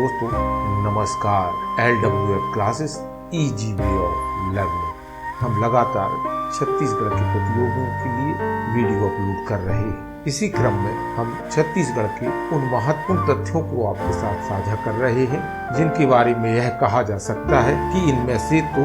दोस्तों नमस्कार। LWF classes easy way of learning. हम लगातार छत्तीसगढ़ के प्रतियोगियों के लिए वीडियो अपलोड कर रहे हैं। इसी क्रम में हम छत्तीसगढ़ के उन महत्वपूर्ण तथ्यों को आपके साथ साझा कर रहे हैं जिनके बारे में यह कहा जा सकता है कि इनमें से तो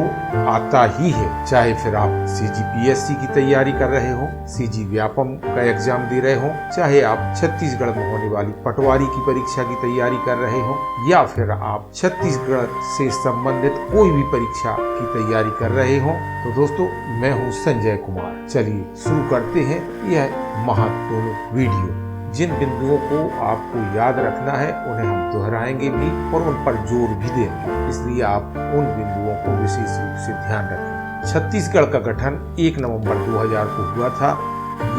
आता ही है। चाहे फिर आप CGPSC की तैयारी कर रहे हो, CG व्यापम का एग्जाम दे रहे हो, चाहे आप छत्तीसगढ़ में होने वाली पटवारी की परीक्षा की तैयारी कर रहे हो, या फिर आप छत्तीसगढ़ से संबंधित कोई भी परीक्षा की तैयारी कर रहे हो, तो दोस्तों मैं हूँ संजय कुमार। चलिए शुरू करते हैं यह महत्वपूर्ण वीडियो। जिन बिंदुओं को आपको याद रखना है उन्हें हम दोहराएंगे भी और उन पर जोर भी देंगे, इसलिए आप उन बिंदुओं को विशेष रूप से ध्यान रखें। छत्तीसगढ़ का गठन 1 नवंबर 2000 को हुआ था।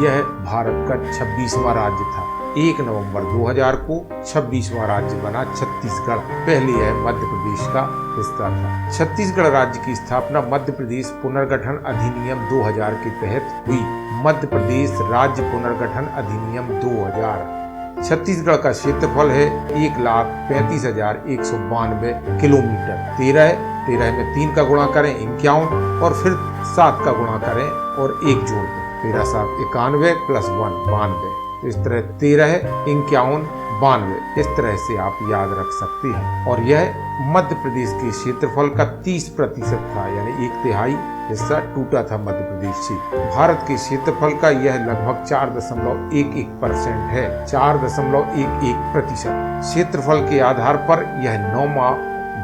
यह भारत का 26वां राज्य था। 1 नवंबर 2000 को 26वां राज्य बना छत्तीसगढ़। पहले यह मध्य प्रदेश का हिस्सा था। छत्तीसगढ़ राज्य की स्थापना मध्य प्रदेश पुनर्गठन अधिनियम 2000 के तहत हुई। मध्य प्रदेश राज्य पुनर्गठन अधिनियम 2000। छत्तीसगढ़ का क्षेत्रफल है 1,35,192 किलोमीटर। 13 में 3 का गुणा करें 51 और फिर 7 का गुणा करें और 1 जोड़ दें। 13 7 91 प्लस 1 92। इस तरह 13 51 92 इस तरह से आप याद रख सकते हैं। और यह मध्य प्रदेश के क्षेत्रफल का 30% था, यानी 1/3 हिस्सा टूटा था मध्य प्रदेश से। भारत के क्षेत्रफल का यह लगभग 4.11% है। 4.11% क्षेत्रफल के आधार पर यह 9वां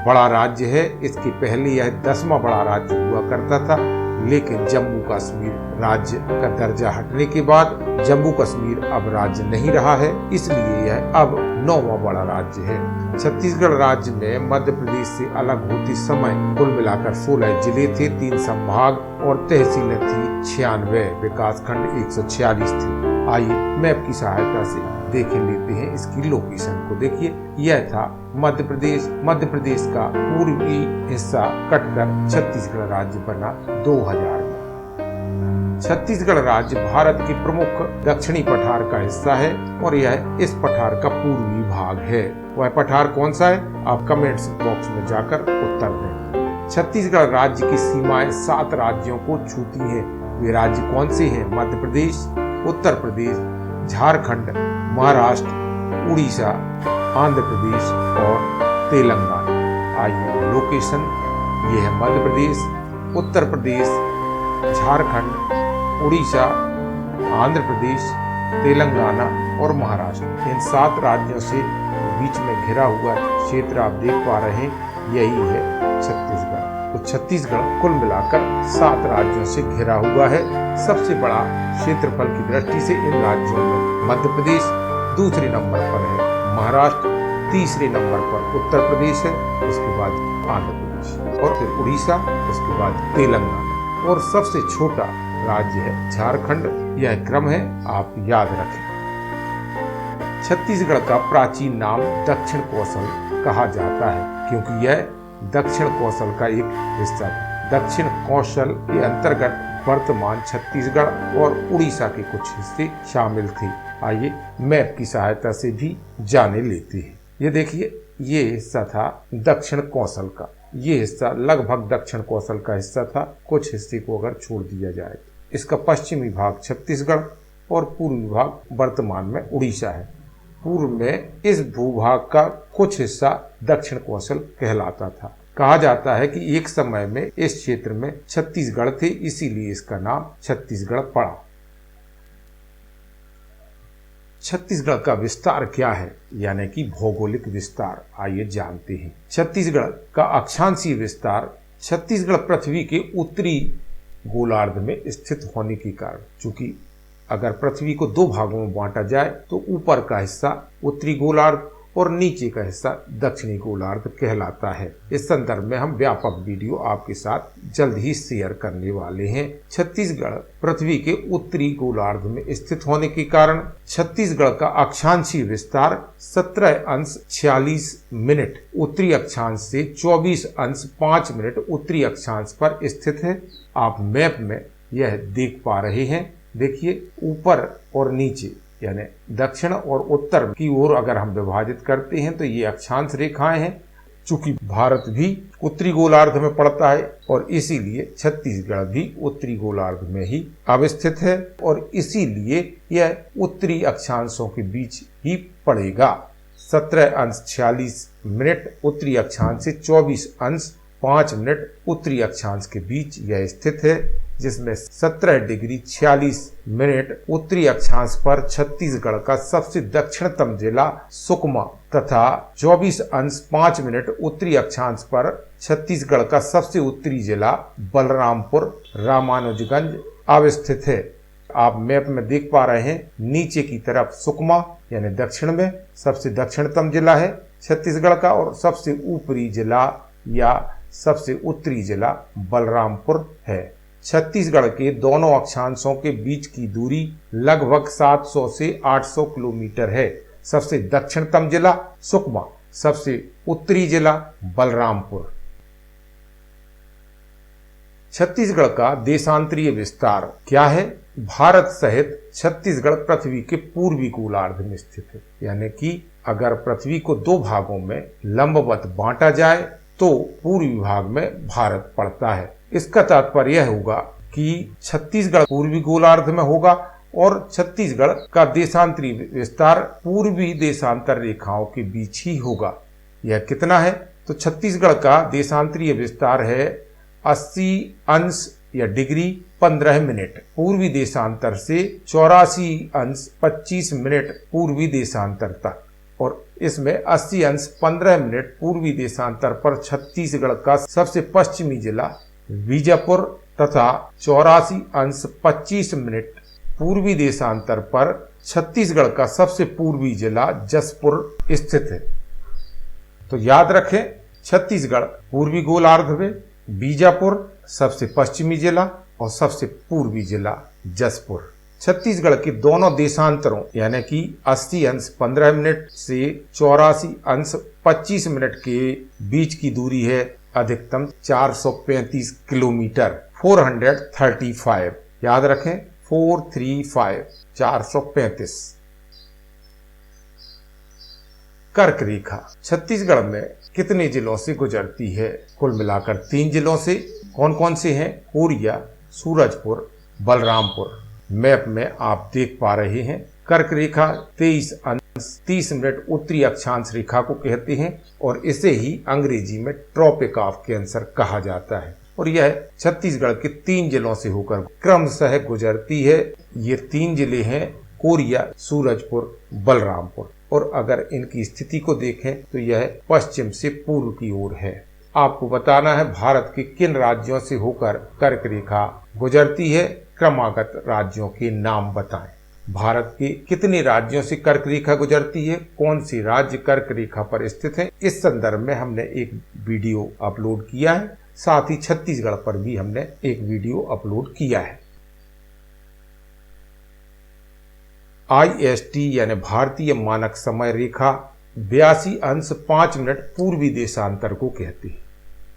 बड़ा राज्य है। इसके पहले यह 10वां बड़ा राज्य हुआ करता था, लेकिन जम्मू कश्मीर राज्य का दर्जा हटने के बाद जम्मू कश्मीर अब राज्य नहीं रहा है, इसलिए यह अब 9वां बड़ा राज्य है। छत्तीसगढ़ राज्य में मध्य प्रदेश से अलग होते समय कुल मिलाकर 16 जिले थे, 3 संभाग और तहसीलें थी 96, विकासखंड 146 थे। आइए मैप की सहायता से देख लेते हैं इसकी लोकेशन को। देखिए यह था मध्य प्रदेश। मध्य प्रदेश का पूर्वी हिस्सा कटकर छत्तीसगढ़ राज्य बना 2000 में। छत्तीसगढ़ राज्य भारत के प्रमुख दक्षिणी पठार का हिस्सा है और यह इस पठार का पूर्वी भाग है। वह पठार कौन सा है, आप कमेंट्स बॉक्स में जाकर उत्तर दें। छत्तीसगढ़ राज्य की सीमाएं 7 राज्यों को छूती हैं। वे राज्य कौन से हैं? मध्य प्रदेश, उत्तर प्रदेश, झारखंड, महाराष्ट्र, उड़ीसा, आंध्र प्रदेश और तेलंगाना। आइए लोकेशन ये है मध्य प्रदेश, उत्तर प्रदेश, झारखंड, उड़ीसा, आंध्र प्रदेश, तेलंगाना और महाराष्ट्र। इन 7 राज्यों से बीच में घिरा हुआ क्षेत्र आप देख पा रहे हैं, यही है छत्तीसगढ़। तो छत्तीसगढ़ कुल मिलाकर 7 राज्यों से घिरा हुआ है। सबसे बड़ा क्षेत्रफल की दृष्टि से इन राज्यों में मध्य प्रदेश दूसरे नंबर पर है, महाराष्ट्र तीसरे नंबर पर उत्तर प्रदेश है, उसके बाद आंध्र प्रदेश और फिर उड़ीसा, उसके बाद तेलंगाना और सबसे छोटा राज्य है झारखंड। यह क्रम है, आप याद रखें। छत्तीसगढ़ का प्राचीन नाम दक्षिण कौशल कहा जाता है क्योंकि यह दक्षिण कौशल का एक हिस्सा था। दक्षिण कौशल के अंतर्गत वर्तमान छत्तीसगढ़ और उड़ीसा के कुछ हिस्से शामिल थे। आइए मैप की सहायता से भी जाने लेते हैं। ये देखिए ये हिस्सा था दक्षिण कौशल का। ये हिस्सा लगभग दक्षिण कौशल का हिस्सा था। कुछ हिस्से को अगर छोड़ दिया जाए, इसका पश्चिमी भाग छत्तीसगढ़ और पूर्वी भाग वर्तमान में उड़ीसा है। पूर्व में इस भूभाग का कुछ हिस्सा दक्षिण कौशल कहलाता था। कहा जाता है कि एक समय में इस क्षेत्र में छत्तीसगढ़ थे, इसीलिए इसका नाम छत्तीसगढ़ पड़ा। छत्तीसगढ़ का विस्तार क्या है, यानी कि भौगोलिक विस्तार, आइए जानते हैं। छत्तीसगढ़ का अक्षांशीय विस्तार छत्तीसगढ़ पृथ्वी के उत्तरी गोलार्ध में स्थित होने के कारण, चूंकि अगर पृथ्वी को 2 भागों में बांटा जाए तो ऊपर का हिस्सा उत्तरी गोलार्ध और नीचे का हिस्सा दक्षिणी गोलार्ध कहलाता है। इस संदर्भ में हम व्यापक वीडियो आपके साथ जल्द ही शेयर करने वाले हैं। छत्तीसगढ़ पृथ्वी के उत्तरी गोलार्ध में स्थित होने के कारण छत्तीसगढ़ का अक्षांशीय विस्तार 17°46' उत्तरी अक्षांश से 24°5' उत्तरी अक्षांश पर स्थित है। आप मैप में यह देख पा रहे हैं। देखिए ऊपर और नीचे यानी दक्षिण और उत्तर की ओर अगर हम विभाजित करते हैं तो ये अक्षांश रेखाएं हैं। चूंकि भारत भी उत्तरी गोलार्ध में पड़ता है और इसीलिए छत्तीसगढ़ भी उत्तरी गोलार्ध में ही अवस्थित है और इसीलिए यह उत्तरी अक्षांशों के बीच ही पड़ेगा। 17:46 उत्तरी अक्षांश से 24:05 उत्तरी अक्षांश के बीच यह स्थित है, जिसमें 17°46' उत्तरी अक्षांश पर छत्तीसगढ़ का सबसे दक्षिणतम जिला सुकमा तथा 24:05 उत्तरी अक्षांश पर छत्तीसगढ़ का सबसे उत्तरी जिला बलरामपुर रामानुजगंज अवस्थित है। आप मैप में देख पा रहे हैं, नीचे की तरफ सुकमा यानी दक्षिण में सबसे दक्षिणतम जिला है छत्तीसगढ़ का और सबसे ऊपरी जिला या सबसे उत्तरी जिला बलरामपुर है। छत्तीसगढ़ के दोनों अक्षांशों के बीच की दूरी लगभग 700 से 800 किलोमीटर है। सबसे दक्षिणतम जिला सुकमा, सबसे उत्तरी जिला बलरामपुर। छत्तीसगढ़ का देशांतरीय विस्तार क्या है? भारत सहित छत्तीसगढ़ पृथ्वी के पूर्वी गोलार्ध में स्थित है। यानी कि अगर पृथ्वी को दो भागों में लंबवत बांटा जाए तो पूर्वी भाग में भारत पड़ता है। इसका तात्पर्य यह होगा कि छत्तीसगढ़ पूर्वी गोलार्ध में होगा और छत्तीसगढ़ का देशांतरीय विस्तार पूर्वी देशांतर रेखाओं के बीच ही होगा। यह कितना है? तो छत्तीसगढ़ का देशांतरीय विस्तार है 80 अंश या डिग्री 15 मिनट पूर्वी देशांतर से 84 अंश 25 मिनट पूर्वी देशांतर तक, और इसमें 80 अंश 15 मिनट पूर्वी देशांतर पर छत्तीसगढ़ का सबसे पश्चिमी जिला बीजापुर तथा 84 अंश 25 मिनट पूर्वी देशांतर पर छत्तीसगढ़ का सबसे पूर्वी जिला जसपुर स्थित है। तो याद रखें, छत्तीसगढ़ पूर्वी गोलार्ध में, बीजापुर सबसे पश्चिमी जिला और सबसे पूर्वी जिला जसपुर। छत्तीसगढ़ के दोनों देशांतरों यानी कि 80 अंश 15 मिनट से 84 अंश 25 मिनट के बीच की दूरी है अधिकतम 435 किलोमीटर 435। याद रखें 435 435। कर्क रेखा छत्तीसगढ़ में कितने जिलों से गुजरती है? कुल मिलाकर 3 जिलों से। कौन कौन से हैं? कोरिया, सूरजपुर, बलरामपुर। मैप में आप देख पा रहे हैं। कर्क रेखा 23 अंश 30 मिनट उत्तरी अक्षांश रेखा को कहते हैं और इसे ही अंग्रेजी में ट्रॉपिक ऑफ कैंसर कहा जाता है और यह छत्तीसगढ़ के 3 जिलों से होकर क्रमशः गुजरती है। ये 3 जिले हैं कोरिया, सूरजपुर, बलरामपुर, और अगर इनकी स्थिति को देखें तो यह पश्चिम से पूर्व की ओर है। आपको बताना है भारत के किन राज्यों से होकर कर्क रेखा गुजरती है। क्रमागत राज्यों के नाम बताएं। भारत के कितने राज्यों से कर्क रेखा गुजरती है, कौन सी राज्य कर्क रेखा पर स्थित है, इस संदर्भ में हमने एक वीडियो अपलोड किया है। साथ ही छत्तीसगढ़ पर भी हमने एक वीडियो अपलोड किया है। IST यानी भारतीय मानक समय रेखा 82 अंश 5 मिनट पूर्वी देशांतर को कहती है।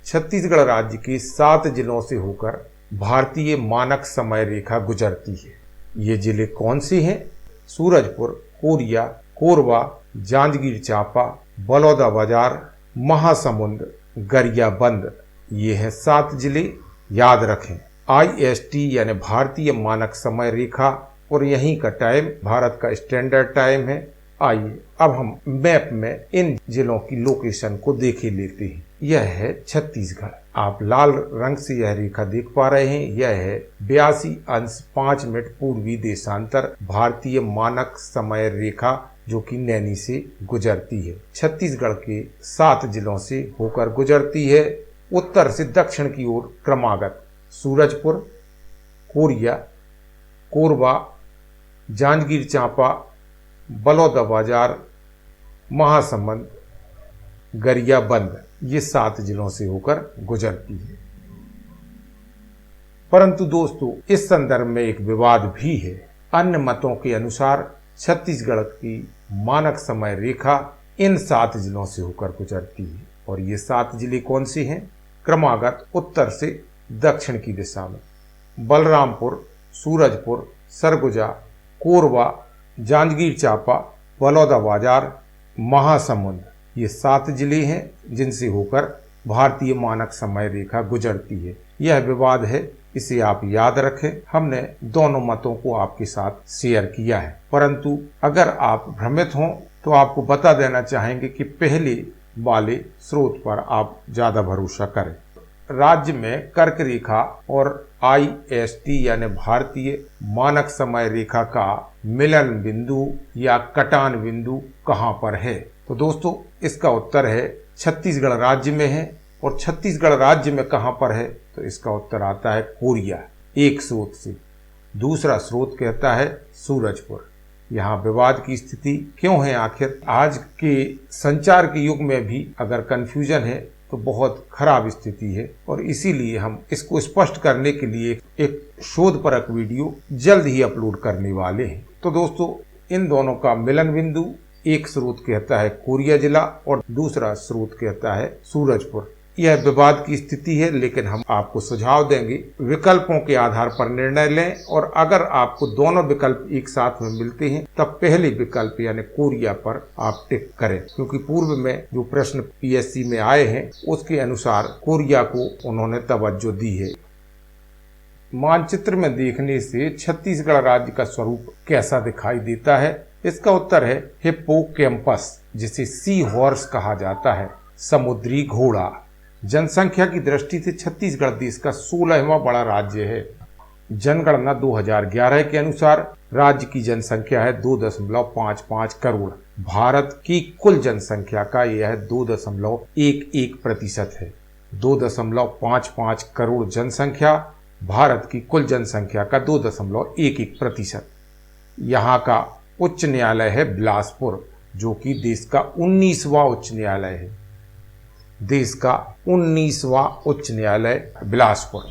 छत्तीसगढ़ राज्य के 7 जिलों से होकर भारतीय मानक समय रेखा गुजरती है। ये जिले कौन से हैं? सूरजपुर, कोरिया, कोरबा, जांजगीर चांपा, बलौदाबाजार, महासमुंद, गरियाबंद। ये हैं 7 जिले। याद रखें IST यानी भारतीय मानक समय रेखा और यहीं का टाइम भारत का स्टैंडर्ड टाइम है। आइए अब हम मैप में इन जिलों की लोकेशन को देखे लेते हैं। यह है छत्तीसगढ़। आप लाल रंग से यह रेखा देख पा रहे हैं। यह है 82 अंश 5 मिनट पूर्वी देशांतर भारतीय मानक समय रेखा जो कि नैनी से गुजरती है। छत्तीसगढ़ के 7 जिलों से होकर गुजरती है। उत्तर से दक्षिण की ओर क्रमागत सूरजपुर, कोरिया, कोरबा, जांजगीर चांपा, बलौदाबाजार, महासमुंद, गरियाबंद, ये 7 जिलों से होकर गुजरती है। परंतु दोस्तों, इस संदर्भ में एक विवाद भी है। अन्य मतों के अनुसार छत्तीसगढ़ की मानक समय रेखा इन 7 जिलों से होकर गुजरती है और ये 7 जिले कौन से हैं? क्रमागत उत्तर से दक्षिण की दिशा में बलरामपुर, सूरजपुर, सरगुजा, कोरबा, जांजगीर चांपा, बलौदाबाजार, महासमुंद, ये 7 जिले हैं जिनसे होकर भारतीय मानक समय रेखा गुजरती है। यह विवाद है, इसे आप याद रखें। हमने दोनों मतों को आपके साथ शेयर किया है, परंतु अगर आप भ्रमित हों तो आपको बता देना चाहेंगे कि पहले वाले स्रोत पर आप ज्यादा भरोसा करें। राज्य में कर्क रेखा और IST यानी भारतीय मानक समय रेखा का मिलन बिंदु या कटान बिंदु कहां पर है? तो दोस्तों, इसका उत्तर है छत्तीसगढ़ राज्य में है। और छत्तीसगढ़ राज्य में कहां पर है? तो इसका उत्तर आता है कोरिया, एक स्रोत से। दूसरा स्रोत कहता है सूरजपुर। यहाँ विवाद की स्थिति क्यों है आखिर? आज के संचार के युग में भी अगर कंफ्यूजन है तो बहुत खराब स्थिति है, और इसीलिए हम इसको स्पष्ट करने के लिए एक शोधपरक वीडियो जल्द ही अपलोड करने वाले हैं। तो दोस्तों, इन दोनों का मिलन बिंदु, एक स्रोत कहता है कोरिया जिला और दूसरा स्रोत कहता है सूरजपुर। यह विवाद की स्थिति है, लेकिन हम आपको सुझाव देंगे, विकल्पों के आधार पर निर्णय लें। और अगर आपको दोनों विकल्प एक साथ में मिलते हैं तब पहले विकल्प यानी कोरिया पर आप टिक करें, क्योंकि पूर्व में जो प्रश्न PSC में आए हैं उसके अनुसार कोरिया को उन्होंने तवज्जो दी है। मानचित्र में देखने से छत्तीसगढ़ राज्य का स्वरूप कैसा दिखाई देता है? इसका उत्तर है हिप्पोकैम्पस, जिसे सी हॉर्स कहा जाता है, समुद्री घोड़ा। जनसंख्या की दृष्टि से छत्तीसगढ़ देश का 16वां बड़ा राज्य है। जनगणना 2011 के अनुसार राज्य की जनसंख्या है 2.55 करोड़। भारत की कुल जनसंख्या का यह 2.11% है। 2.55 करोड़ जनसंख्या भारत की कुल जनसंख्या का 2.11%। यहाँ का उच्च न्यायालय है बिलासपुर, जो कि देश का 19वां उच्च न्यायालय है। देश का 19वां उच्च न्यायालय बिलासपुर।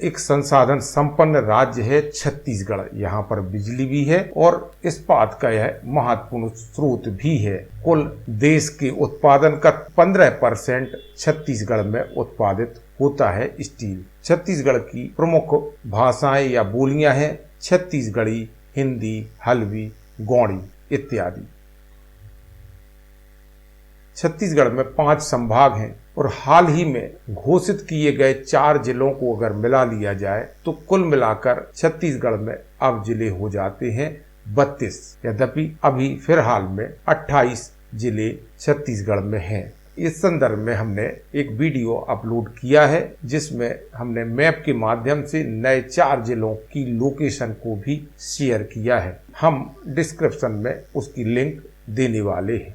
एक संसाधन संपन्न राज्य है छत्तीसगढ़। यहाँ पर बिजली भी है और इस्पात का यह महत्वपूर्ण स्रोत भी है। कुल देश के उत्पादन का 15% छत्तीसगढ़ में उत्पादित होता है स्टील। छत्तीसगढ़ की प्रमुख भाषाएं या बोलियां हैं छत्तीसगढ़ी, हिंदी, हल्बी, गौड़ी इत्यादि। छत्तीसगढ़ में 5 संभाग हैं और हाल ही में घोषित किए गए 4 जिलों को अगर मिला लिया जाए तो कुल मिलाकर छत्तीसगढ़ में अब जिले हो जाते हैं 32। यद्यपि अभी फिलहाल में 28 जिले छत्तीसगढ़ में हैं। इस संदर्भ में हमने एक वीडियो अपलोड किया है जिसमें हमने मैप के माध्यम से नए 4 जिलों की लोकेशन को भी शेयर किया है। हम डिस्क्रिप्शन में उसकी लिंक देने वाले हैं।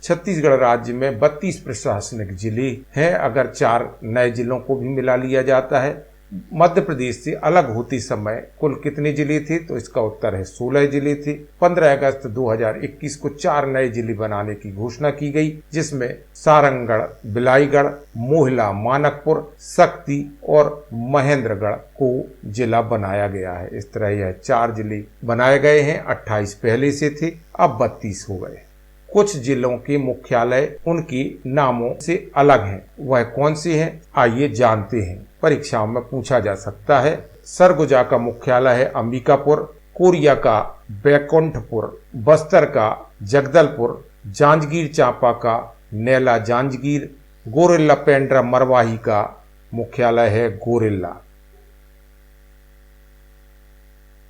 छत्तीसगढ़ राज्य में 32 प्रशासनिक जिले हैं अगर 4 नए जिलों को भी मिला लिया जाता है। मध्य प्रदेश से अलग होते समय कुल कितने जिले थे? तो इसका उत्तर है 16 जिले थे। 15 अगस्त 2021 को 4 नए जिले बनाने की घोषणा की गई, जिसमें सारंगढ़, बिलाईगढ़, मोहला, मानकपुर, शक्ति और महेंद्रगढ़ को जिला बनाया गया है। इस तरह यह 4 जिले बनाए गए हैं। 28 पहले से थे, अब 32 हो गए। कुछ जिलों के मुख्यालय उनके नामों से अलग हैं। वह कौन से हैं? आइए जानते हैं। परीक्षाओं में पूछा जा सकता है। सरगुजा का मुख्यालय है अंबिकापुर, कोरिया का बैकुंठपुर, बस्तर का जगदलपुर, जांजगीर चांपा का नेला जांजगीर, गोरिल्ला पेंड्रा मरवाही का मुख्यालय है गोरिल्ला।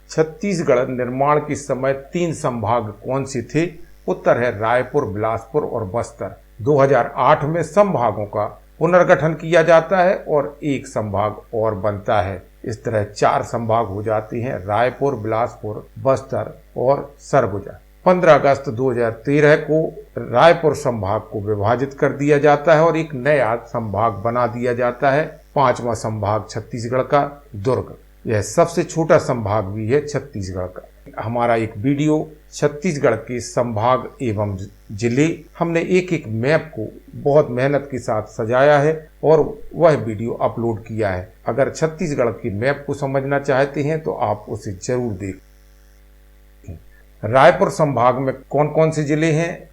छत्तीसगढ़ निर्माण के समय 3 संभाग कौन से थे? उत्तर है रायपुर, बिलासपुर और बस्तर। 2008 में संभागों का पुनर्गठन किया जाता है और एक संभाग और बनता है। इस तरह 4 संभाग हो जाते हैं, रायपुर, बिलासपुर, बस्तर और सरगुजा। 15 अगस्त 2013 को रायपुर संभाग को विभाजित कर दिया जाता है और एक नया संभाग बना दिया जाता है। 5वां संभाग छत्तीसगढ़ का दुर्ग। यह सबसे छोटा संभाग भी है छत्तीसगढ़ का। हमारा एक वीडियो छत्तीसगढ़ के संभाग एवं जिले, हमने एक मैप को बहुत मेहनत के साथ सजाया है और वह वीडियो अपलोड किया है। अगर छत्तीसगढ़ की मैप को समझना चाहते हैं तो आप उसे जरूर देखें। रायपुर संभाग में कौन कौन से जिले हैं?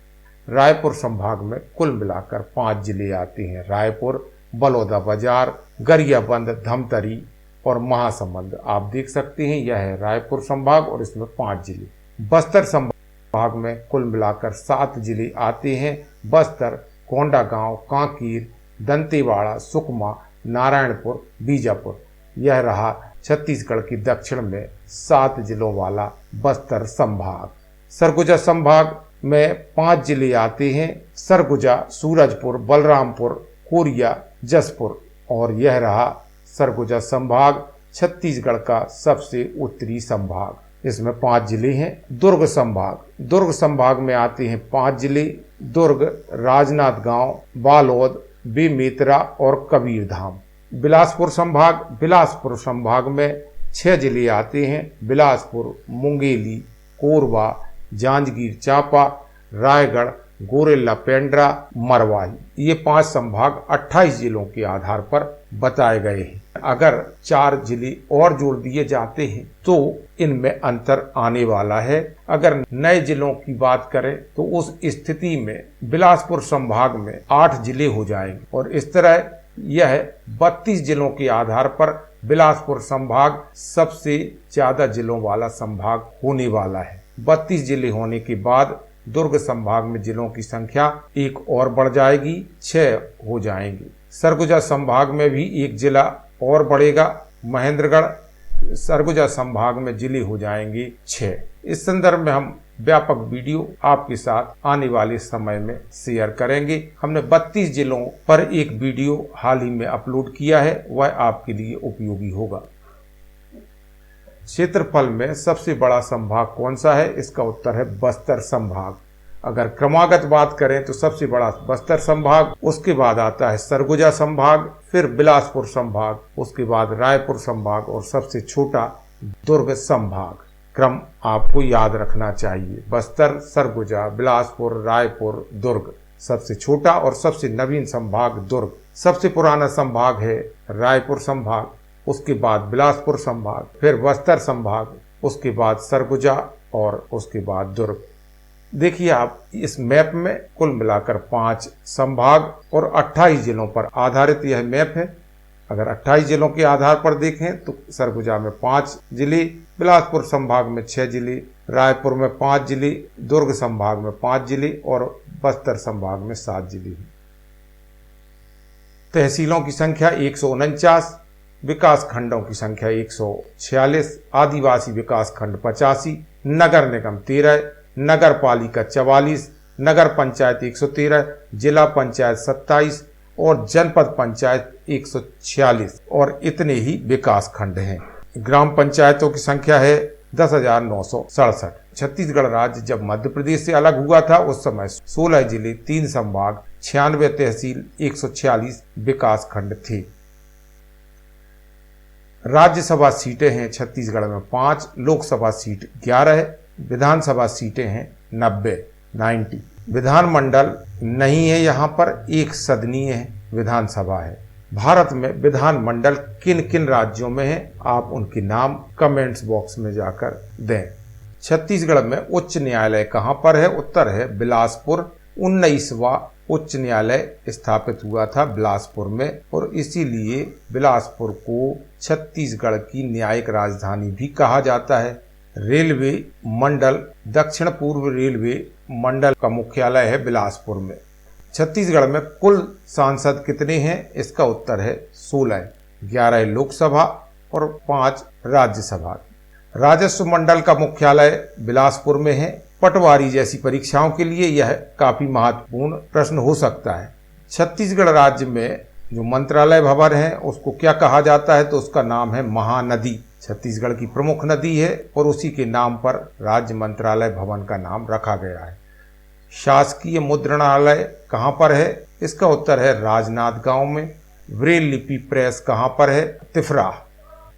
रायपुर संभाग में कुल मिलाकर 5 जिले आते हैं। रायपुर, बलौदाबाजार, गरियाबंद, धमतरी और महासमुंद। आप देख सकते हैं यह है रायपुर संभाग और इसमें 5 जिले। बस्तर संभाग में कुल मिलाकर 7 जिले आते हैं। बस्तर, कोंडागांव, कांकेर, दंतेवाड़ा, सुकमा, नारायणपुर, बीजापुर। यह रहा छत्तीसगढ़ की दक्षिण में 7 जिलों वाला बस्तर संभाग। सरगुजा संभाग में 5 जिले आते हैं। सरगुजा, सूरजपुर, बलरामपुर, कोरिया, जसपुर। और यह रहा सरगुजा संभाग, छत्तीसगढ़ का सबसे उत्तरी संभाग। इसमें 5 जिले हैं। दुर्ग संभाग में आते हैं 5 जिले। दुर्ग, राजनांदगांव, बालोद, बेमेतरा और कबीरधाम। बिलासपुर संभाग में 6 जिले आते हैं। बिलासपुर, मुंगेली, कोरबा, जांजगीर चांपा, रायगढ़, गोरेला पेंड्रा, मरवाही। ये 5 संभाग 28 जिलों के आधार पर बताए गए हैं। अगर 4 जिले और जोड़ दिए जाते हैं तो इनमें अंतर आने वाला है। अगर नए जिलों की बात करें तो उस स्थिति में बिलासपुर संभाग में 8 जिले हो जाएंगे और इस तरह यह 32 जिलों के आधार पर बिलासपुर संभाग सबसे ज्यादा जिलों वाला संभाग होने वाला है। 32 जिले होने के बाद दुर्ग संभाग में जिलों की संख्या 1 और बढ़ जाएगी, 6 हो जाएंगे। सरगुजा संभाग में भी 1 जिला और बढ़ेगा, महेंद्रगढ़। सरगुजा संभाग में जिले हो जाएंगे 6। इस संदर्भ में हम व्यापक वीडियो आपके साथ आने वाले समय में शेयर करेंगे। हमने 32 जिलों पर एक वीडियो हाल ही में अपलोड किया है, वह आपके लिए उपयोगी होगा। क्षेत्रफल में सबसे बड़ा संभाग कौन सा है? इसका उत्तर है बस्तर संभाग। अगर क्रमागत बात करें तो सबसे बड़ा बस्तर संभाग, उसके बाद आता है सरगुजा संभाग, फिर बिलासपुर संभाग, उसके बाद रायपुर संभाग और सबसे छोटा दुर्ग संभाग। क्रम आपको याद रखना चाहिए। बस्तर, सरगुजा, बिलासपुर, रायपुर, दुर्ग। सबसे छोटा और सबसे नवीन संभाग दुर्ग। सबसे पुराना संभाग है रायपुर संभाग, उसके बाद बिलासपुर संभाग, फिर बस्तर संभाग, उसके बाद सरगुजा और उसके बाद दुर्ग। देखिए आप इस मैप में कुल मिलाकर 5 संभाग और 28 जिलों पर आधारित यह मैप है। अगर 28 जिलों के आधार पर देखें तो सरगुजा में 5 जिले, बिलासपुर संभाग में 6 जिले, रायपुर में 5 जिले, दुर्ग संभाग में 5 जिले और बस्तर संभाग में 7 जिले हैं। तहसीलों की संख्या 149, विकास खंडों की संख्या 146, आदिवासी विकास खंड 85, नगर निगम 13, नगर पालिका 44, नगर पंचायत 113, जिला पंचायत 27 और जनपद पंचायत 146 और इतने ही विकास खंड हैं। ग्राम पंचायतों की संख्या है 10,967। छत्तीसगढ़ राज्य जब मध्य प्रदेश से अलग हुआ था उस समय 16 जिले, 3 संभाग, 96 तहसील, 146 विकास खंड थे। राज्यसभा सीटें हैं छत्तीसगढ़ में 5, लोकसभा सीट 11, विधानसभा सीटें हैं 90। विधानमंडल नहीं है, यहाँ पर एक सदनीय है विधानसभा है। भारत में विधानमंडल किन किन राज्यों में है आप उनके नाम कमेंट्स बॉक्स में जाकर दें। छत्तीसगढ़ में उच्च न्यायालय कहाँ पर है? उत्तर है बिलासपुर। 19वां उच्च न्यायालय स्थापित हुआ था बिलासपुर में और इसीलिए बिलासपुर को छत्तीसगढ़ की न्यायिक राजधानी भी कहा जाता है। रेलवे मंडल, दक्षिण पूर्व रेलवे मंडल का मुख्यालय है बिलासपुर में। छत्तीसगढ़ में कुल सांसद कितने हैं? इसका उत्तर है 16, 11 लोकसभा और 5 राज्यसभा। राजस्व मंडल का मुख्यालय बिलासपुर में है। पटवारी जैसी परीक्षाओं के लिए यह काफी महत्वपूर्ण प्रश्न हो सकता है। छत्तीसगढ़ राज्य में जो मंत्रालय भवन है उसको क्या कहा जाता है? तो उसका नाम है महानदी। छत्तीसगढ़ की प्रमुख नदी है और उसी के नाम पर राज्य मंत्रालय भवन का नाम रखा गया है। शासकीय मुद्रणालय कहाँ पर है? इसका उत्तर है राजनांदगांव में। ब्रेल लिपि प्रेस कहाँ पर है? तिफरा।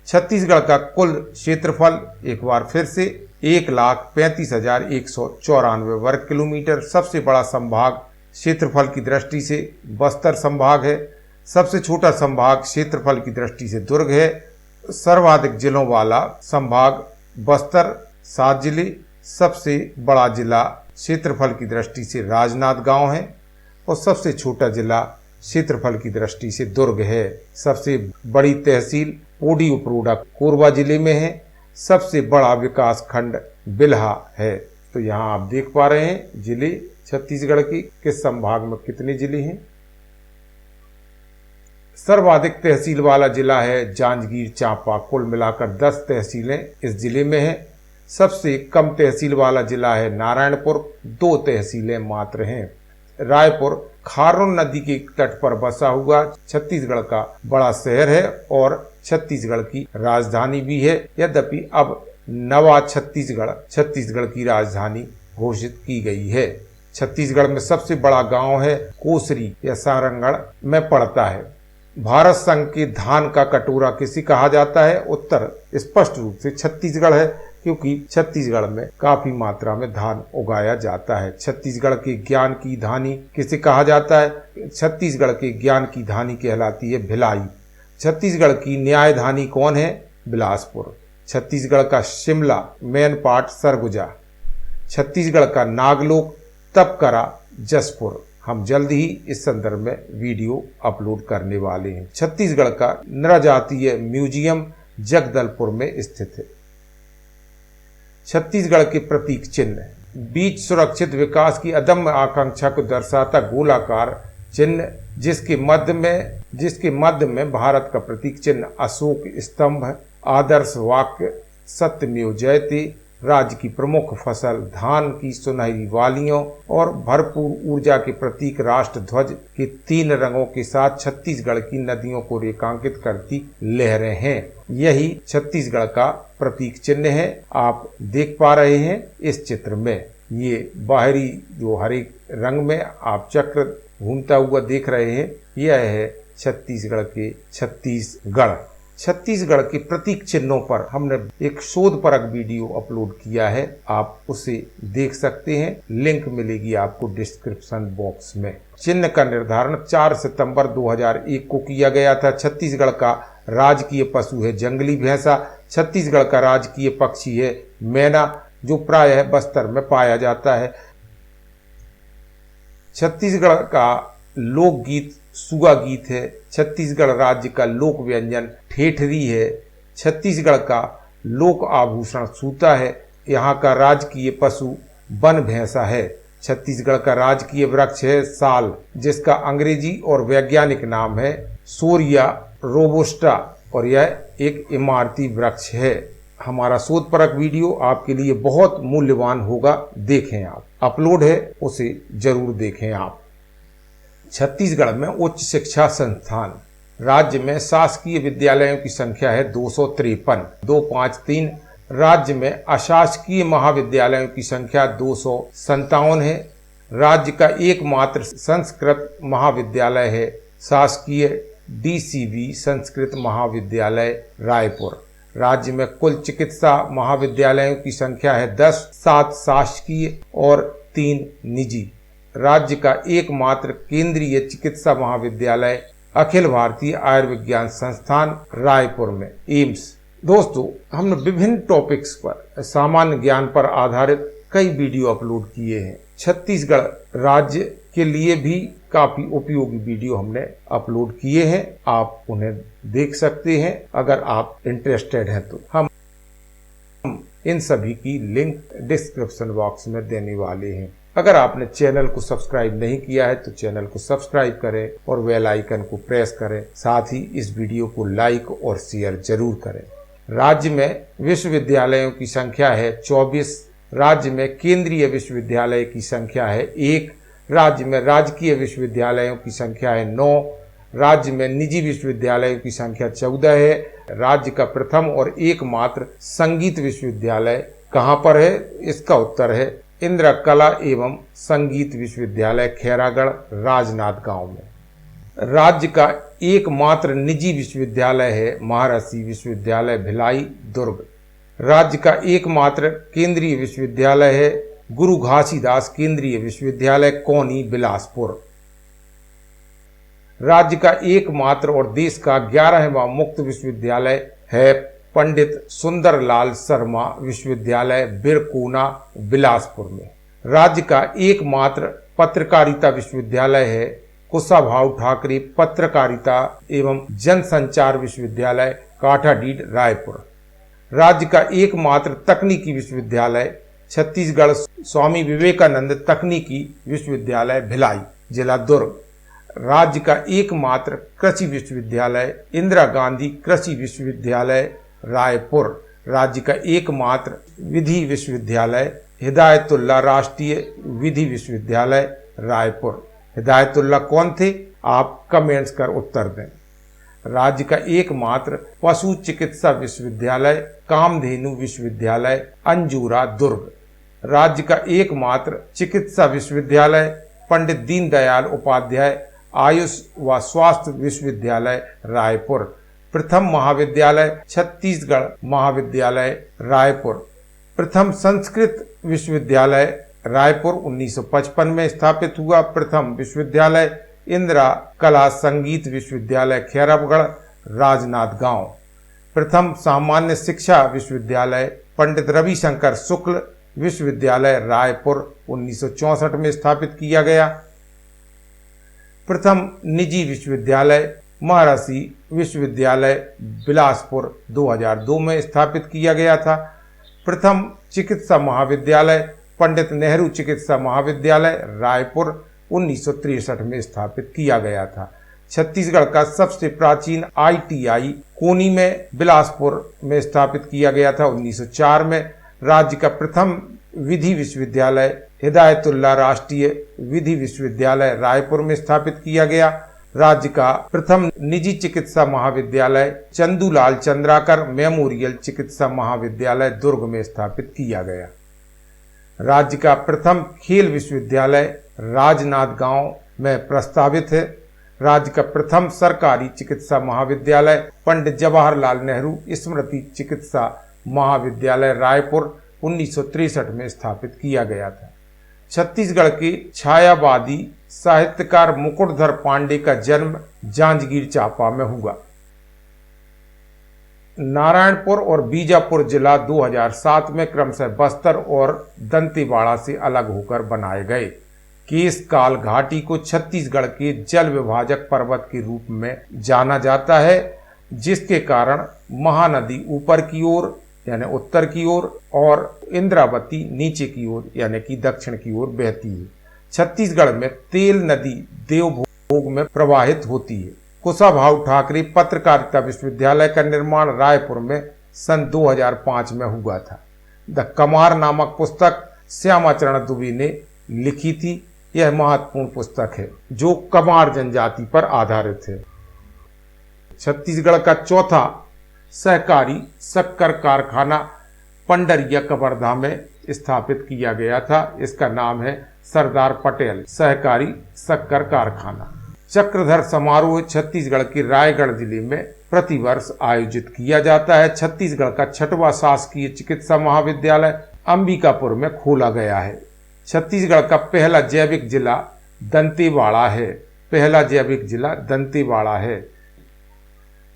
छत्तीसगढ़ का कुल क्षेत्रफल एक बार फिर से 1,35,194 वर्ग किलोमीटर। सबसे बड़ा संभाग क्षेत्रफल की दृष्टि से बस्तर संभाग है। सबसे छोटा संभाग क्षेत्रफल की दृष्टि से दुर्ग है। सर्वाधिक जिलों वाला संभाग बस्तर 7 जिले। सबसे बड़ा जिला क्षेत्रफल की दृष्टि से राजनांदगांव है और सबसे छोटा जिला क्षेत्रफल की दृष्टि से दुर्ग है। सबसे बड़ी तहसील पोडी उपरोडा कोरबा जिले में है। सबसे बड़ा विकास खंड बिल्हा है। तो यहाँ आप देख पा रहे हैं जिले छत्तीसगढ़ की किस संभाग में कितने जिले हैं। सर्वाधिक तहसील वाला जिला है जांजगीर चांपा, कुल मिलाकर 10 तहसीलें इस जिले में हैं। सबसे कम तहसील वाला जिला है नारायणपुर, 2 तहसीलें मात्र हैं। रायपुर खारून नदी के तट पर बसा हुआ छत्तीसगढ़ का बड़ा शहर है और छत्तीसगढ़ की राजधानी भी है। यद्यपि अब नवा छत्तीसगढ़ की राजधानी घोषित की गई है। छत्तीसगढ़ में सबसे बड़ा गांव है कोसरी या सारंगढ़ में पड़ता है। भारत संघ के धान का कटोरा किसे कहा जाता है? उत्तर स्पष्ट रूप से छत्तीसगढ़ है, क्योंकि छत्तीसगढ़ में काफी मात्रा में धान उगाया जाता है। छत्तीसगढ़ के ज्ञान की धानी किसे कहा जाता है? छत्तीसगढ़ के ज्ञान की धानी कहलाती है भिलाई। छत्तीसगढ़ की न्याय धानी कौन है? बिलासपुर। छत्तीसगढ़ का शिमला मेन पार्ट सरगुजा। छत्तीसगढ़ का नागलोक तपकरा जसपुर। हम जल्द ही इस संदर्भ में वीडियो अपलोड करने वाले हैं। छत्तीसगढ़ का नृजातीय म्यूजियम जगदलपुर में स्थित है। छत्तीसगढ़ के प्रतीक चिन्ह, बीच सुरक्षित विकास की अदम्य आकांक्षा को दर्शाता गोलाकार चिन्ह, जिसके मध्य में भारत का प्रतीक चिन्ह अशोक स्तंभ, आदर्श वाक्य सत्यमेव जयते, राज्य की प्रमुख फसल धान की सुनहरी वालियों और भरपूर ऊर्जा के प्रतीक राष्ट्र ध्वज के 3 रंगों के साथ छत्तीसगढ़ की नदियों को रेखांकित करती लहरें हैं। यही छत्तीसगढ़ का प्रतीक चिन्ह है। आप देख पा रहे हैं इस चित्र में, ये बाहरी जो हरे रंग में आप चक्र घूमता हुआ देख रहे हैं, यह है छत्तीसगढ़ के छत्तीसगढ़। छत्तीसगढ़ के प्रतीक चिन्हों पर हमने एक शोधपरक वीडियो अपलोड किया है, आप उसे देख सकते हैं। लिंक मिलेगी आपको डिस्क्रिप्शन बॉक्स में। चिन्ह का निर्धारण 4 सितंबर 2001 को किया गया था। छत्तीसगढ़ का राजकीय पशु है जंगली भैंसा। छत्तीसगढ़ का राजकीय पक्षी है मैना, जो प्रायः बस्तर में पाया जाता है। छत्तीसगढ़ का लोकगीत सुगा गीत है। छत्तीसगढ़ राज्य का लोक व्यंजन ठेठरी है। छत्तीसगढ़ का लोक आभूषण सूता है। यहाँ का राजकीय पशु वन भैंसा है। छत्तीसगढ़ का राजकीय वृक्ष है साल, जिसका अंग्रेजी और वैज्ञानिक नाम है सोरिया रोबोस्टा, और यह एक इमारती वृक्ष है। हमारा शोधपरक वीडियो आपके लिए बहुत मूल्यवान होगा, देखें आप, अपलोड है, उसे जरूर देखें आप। छत्तीसगढ़ में उच्च शिक्षा संस्थान, राज्य में शासकीय विद्यालयों की संख्या है 253। राज्य में अशासकीय महाविद्यालयों की संख्या 257 है। राज्य का एकमात्र संस्कृत महाविद्यालय है शासकीय DCV संस्कृत महाविद्यालय रायपुर। राज्य में कुल चिकित्सा महाविद्यालयों की संख्या है 10, 7 शासकीय और 3 निजी। राज्य का एकमात्र केंद्रीय चिकित्सा महाविद्यालय अखिल भारतीय आयुर्विज्ञान संस्थान रायपुर में, एम्स। दोस्तों, हमने विभिन्न टॉपिक्स पर सामान्य ज्ञान पर आधारित कई वीडियो अपलोड किए हैं। छत्तीसगढ़ राज्य के लिए भी काफी उपयोगी वीडियो हमने अपलोड किए हैं, आप उन्हें देख सकते हैं अगर आप इंटरेस्टेड हैं तो। हम इन सभी की लिंक डिस्क्रिप्शन बॉक्स में देने वाले हैं। अगर आपने चैनल को सब्सक्राइब नहीं किया है तो चैनल को सब्सक्राइब करें और बेल आइकन को प्रेस करें। साथ ही इस वीडियो को लाइक और शेयर जरूर करें। राज्य में विश्वविद्यालयों की संख्या है 24। राज्य में केंद्रीय विश्वविद्यालय की संख्या है 1। राज्य में राजकीय विश्वविद्यालयों की संख्या है 9। राज्य में निजी विश्वविद्यालयों की संख्या 14 है। राज्य का प्रथम और एकमात्र संगीत विश्वविद्यालय कहाँ पर है? इसका उत्तर है इंदिरा कला एवं संगीत विश्वविद्यालय खैरागढ़ राजनांदगांव में। राज्य का एकमात्र निजी विश्वविद्यालय है महर्षि विश्वविद्यालय भिलाई दुर्ग। राज्य का एकमात्र केंद्रीय विश्वविद्यालय है गुरु घासीदास केंद्रीय विश्वविद्यालय कौनी बिलासपुर। राज्य का एकमात्र और देश का 11वां मुक्त विश्वविद्यालय है पंडित सुंदरलाल शर्मा विश्वविद्यालय बिरकोना बिलासपुर में। राज्य का एकमात्र पत्रकारिता विश्वविद्यालय है कुशाभाऊ ठाकरे पत्रकारिता एवं जनसंचार विश्वविद्यालय काठाडीड रायपुर। राज्य का एकमात्र तकनीकी विश्वविद्यालय छत्तीसगढ़ स्वामी विवेकानंद तकनीकी विश्वविद्यालय भिलाई, जिला दुर्ग। राज्य का एकमात्र कृषि विश्वविद्यालय इंदिरा गांधी कृषि विश्वविद्यालय रायपुर। राज्य का एकमात्र विधि विश्वविद्यालय हिदायतुल्लाह राष्ट्रीय विधि विश्वविद्यालय रायपुर। हिदायतुल्लाह कौन थे, आप कमेंट्स कर उत्तर दें। राज्य का एकमात्र पशु चिकित्सा विश्वविद्यालय कामधेनु विश्वविद्यालय अंजूरा दुर्ग। राज्य का एकमात्र चिकित्सा विश्वविद्यालय पंडित दीनदयाल उपाध्याय आयुष व स्वास्थ्य विश्वविद्यालय रायपुर। प्रथम महाविद्यालय छत्तीसगढ़ महाविद्यालय रायपुर। प्रथम संस्कृत विश्वविद्यालय रायपुर 1955 में स्थापित हुआ। प्रथम विश्वविद्यालय इंदिरा कला संगीत विश्वविद्यालय खैरबगढ़ राजनांदगांव। प्रथम सामान्य शिक्षा विश्वविद्यालय पंडित रविशंकर शुक्ल विश्वविद्यालय रायपुर 1964 में स्थापित किया गया। प्रथम निजी विश्वविद्यालय महर्षि विश्वविद्यालय बिलासपुर 2002 में स्थापित किया गया था। प्रथम चिकित्सा महाविद्यालय पंडित नेहरू चिकित्सा महाविद्यालय रायपुर 1963 में स्थापित किया गया था। छत्तीसगढ़ का सबसे प्राचीन ITI कोनी में बिलासपुर में स्थापित किया गया था 1904 में। राज्य का प्रथम विधि विश्वविद्यालय हिदायतुल्लाह राष्ट्रीय विधि विश्वविद्यालय रायपुर में स्थापित किया गया। राज्य का प्रथम निजी चिकित्सा महाविद्यालय चंदूलाल चंद्राकर मेमोरियल चिकित्सा महाविद्यालय दुर्ग में स्थापित किया गया। राज्य का प्रथम खेल विश्वविद्यालय राजनांदगांव में प्रस्तावित है। राज्य का प्रथम सरकारी चिकित्सा महाविद्यालय पंडित जवाहरलाल नेहरू स्मृति चिकित्सा महाविद्यालय रायपुर 1963 में स्थापित किया गया था। छत्तीसगढ़ के छायावादी साहित्यकार मुकुटधर पांडे का जन्म जांजगीर चांपा में हुआ। नारायणपुर और बीजापुर जिला 2007 में क्रमशः बस्तर और दंतेवाड़ा से अलग होकर बनाए गए। केशकाल घाटी को छत्तीसगढ़ के जल विभाजक पर्वत के रूप में जाना जाता है, जिसके कारण महानदी ऊपर की ओर यानी उत्तर की ओर और इंद्रावती नीचे की ओर यानी कि दक्षिण की ओर बहती है। छत्तीसगढ़ में तेल नदी देवभोग में प्रवाहित होती है। कुशाभाऊ ठाकरे पत्रकारिता विश्वविद्यालय का निर्माण रायपुर में सन 2005 में हुआ था। द कमार नामक पुस्तक श्यामाचरण दुबे ने लिखी थी। यह महत्वपूर्ण पुस्तक है जो कमार जनजाति पर आधारित है। छत्तीसगढ़ का चौथा सहकारी शक्कर कारखाना पंडरिया कवर्धा में स्थापित किया गया था। इसका नाम है सरदार पटेल सहकारी शक्कर कारखाना। चक्रधर समारोह छत्तीसगढ़ के रायगढ़ जिले में प्रतिवर्ष आयोजित किया जाता है। छत्तीसगढ़ का छठवां शासकीय चिकित्सा महाविद्यालय अंबिकापुर में खोला गया है। छत्तीसगढ़ का पहला जैविक जिला दंतेवाड़ा है। पहला जैविक जिला दंतेवाड़ा है।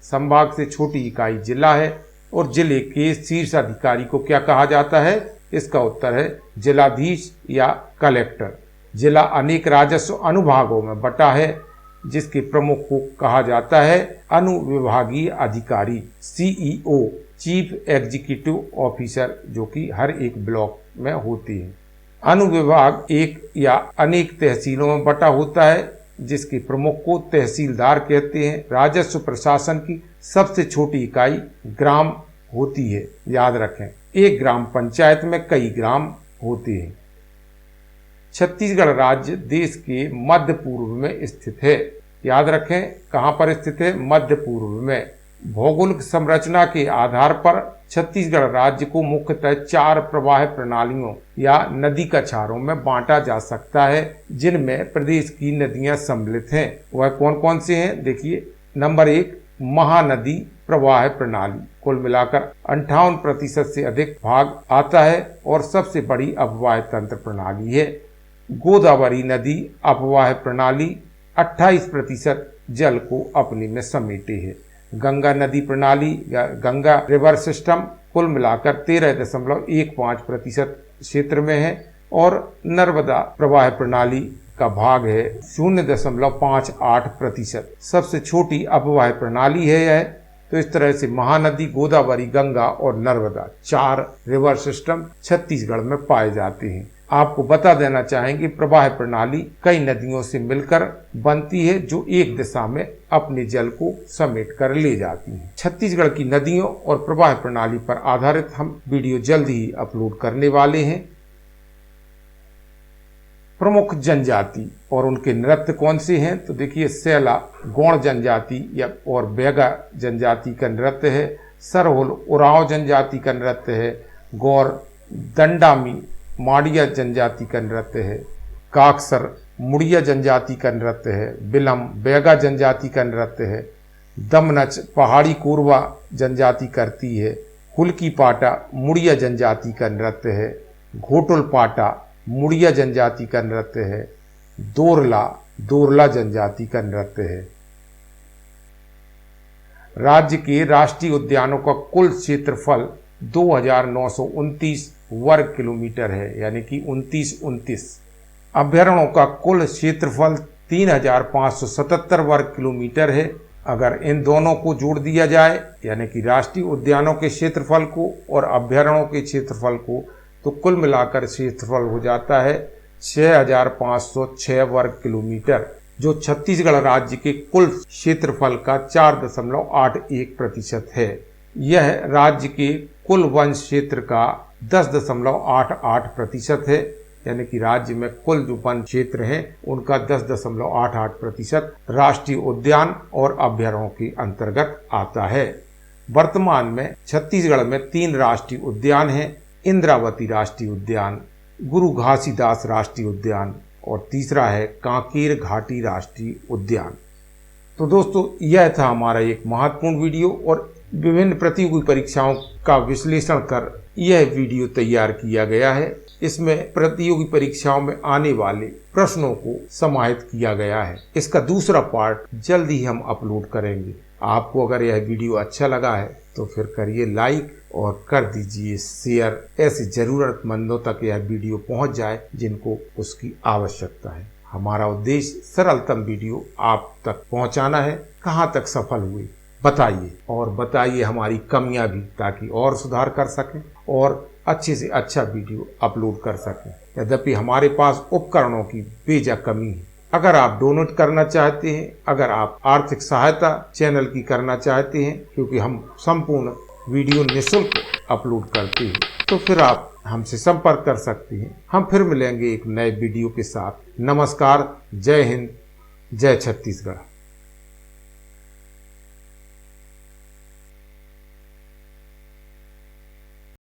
संभाग से छोटी इकाई जिला है और जिले के शीर्ष अधिकारी को क्या कहा जाता है? इसका उत्तर है जिलाधीश या कलेक्टर। जिला अनेक राजस्व अनुभागों में बटा है, जिसके प्रमुख को कहा जाता है अनुविभागीय अधिकारी CEO चीफ एग्जीक्यूटिव ऑफिसर, जो कि हर एक ब्लॉक में होती है। अनुविभाग एक या अनेक तहसीलों में बटा होता है, जिसके प्रमुख को तहसीलदार कहते हैं। राजस्व प्रशासन की सबसे छोटी इकाई ग्राम होती है। याद रखें, एक ग्राम पंचायत में कई ग्राम होते हैं। छत्तीसगढ़ राज्य देश के मध्य पूर्व में स्थित है। याद रखें, कहां पर स्थित है? मध्य पूर्व में। भौगोलिक संरचना के आधार पर छत्तीसगढ़ राज्य को मुख्यतः 4 प्रवाह प्रणालियों या नदी कछारों में बांटा जा सकता है, जिनमें प्रदेश की नदियां सम्मिलित हैं। वह कौन कौन से हैं? देखिए, नंबर 1 महानदी प्रवाह प्रणाली, कुल मिलाकर 58% से अधिक भाग आता है और सबसे बड़ी अपवाह तंत्र प्रणाली है। गोदावरी नदी अपवाह प्रणाली 28% जल को अपने में समेटे है। गंगा नदी प्रणाली या गंगा रिवर सिस्टम कुल मिलाकर 13.15% क्षेत्र में है और नर्मदा प्रवाह प्रणाली का भाग है 0.58%। सबसे छोटी अपवाह प्रणाली है यह तो इस तरह से महानदी, गोदावरी, गंगा और नर्मदा 4 रिवर सिस्टम छत्तीसगढ़ में पाए जाते हैं। आपको बता देना चाहेंगे प्रवाह प्रणाली कई नदियों से मिलकर बनती है जो एक दिशा में अपने जल को समेट कर ले जाती हैं। छत्तीसगढ़ की नदियों और प्रवाह प्रणाली पर आधारित हम वीडियो जल्द ही अपलोड करने वाले हैं। प्रमुख जनजाति और उनके नृत्य कौन से हैं, तो देखिए सेला गौड़ जनजाति या और बैगा जनजाति का नृत्य है। सरहुल उरांव जनजाति का नृत्य है। गौर दंडामी माड़िया जनजाति का नृत्य है। काकसर मुड़िया जनजाति का नृत्य है। बिलम बैगा जनजाति का नृत्य है। दमनच पहाड़ी कोरवा जनजाति करती है। हुलकी पाटा मुड़िया जनजाति का नृत्य है। घोटुल पाटा मुड़िया जनजाति का नृत्य है। दोरला जनजाति का नृत्य है। राज्य के राष्ट्रीय उद्यानों का कुल क्षेत्रफल 2929 वर्ग किलोमीटर है, यानी कि 2929। अभ्यारण्यों का कुल क्षेत्रफल 3577 वर्ग किलोमीटर है। अगर इन दोनों को जोड़ दिया जाए, यानी कि राष्ट्रीय उद्यानों के क्षेत्रफल को और अभ्यारण्यों के क्षेत्रफल को, तो कुल मिलाकर क्षेत्रफल हो जाता है 6506 वर्ग किलोमीटर, जो छत्तीसगढ़ राज्य के कुल क्षेत्रफल का 4.81% है। यह राज्य के कुल वन क्षेत्र का 10.88% है, यानी कि राज्य में कुल जो वन क्षेत्र हैं उनका 10.88% राष्ट्रीय उद्यान और अभ्यारण्यों के अंतर्गत आता है। वर्तमान में छत्तीसगढ़ में 3 राष्ट्रीय उद्यान हैं। इंद्रावती राष्ट्रीय उद्यान, गुरु घासीदास राष्ट्रीय उद्यान और तीसरा है कांकेर घाटी राष्ट्रीय उद्यान। तो दोस्तों, यह था हमारा एक महत्वपूर्ण वीडियो और विभिन्न प्रतियोगी परीक्षाओं का विश्लेषण कर यह वीडियो तैयार किया गया है। इसमें प्रतियोगी परीक्षाओं में आने वाले प्रश्नों को समाहित किया गया है। इसका दूसरा पार्ट जल्द ही हम अपलोड करेंगे। आपको अगर यह वीडियो अच्छा लगा है तो फिर करिए लाइक और कर दीजिए शेयर। ऐसे जरूरतमंदों तक यह वीडियो पहुंच जाए जिनको उसकी आवश्यकता है। हमारा उद्देश्य सरलतम वीडियो आप तक पहुंचाना है। कहां तक सफल हुए बताइए, और बताइए हमारी कमियां भी, ताकि और सुधार कर सकें और अच्छे से अच्छा वीडियो अपलोड कर सकें। यद्यपि हमारे पास उपकरणों की बेजा कमी है। अगर आप डोनेट करना चाहते हैं, अगर आप आर्थिक सहायता चैनल की करना चाहते हैं, क्योंकि हम संपूर्ण वीडियो निःशुल्क अपलोड करते हैं, तो फिर आप हमसे संपर्क कर सकते हैं। हम फिर मिलेंगे एक नए वीडियो के साथ। नमस्कार, जय हिंद, जय छत्तीसगढ़।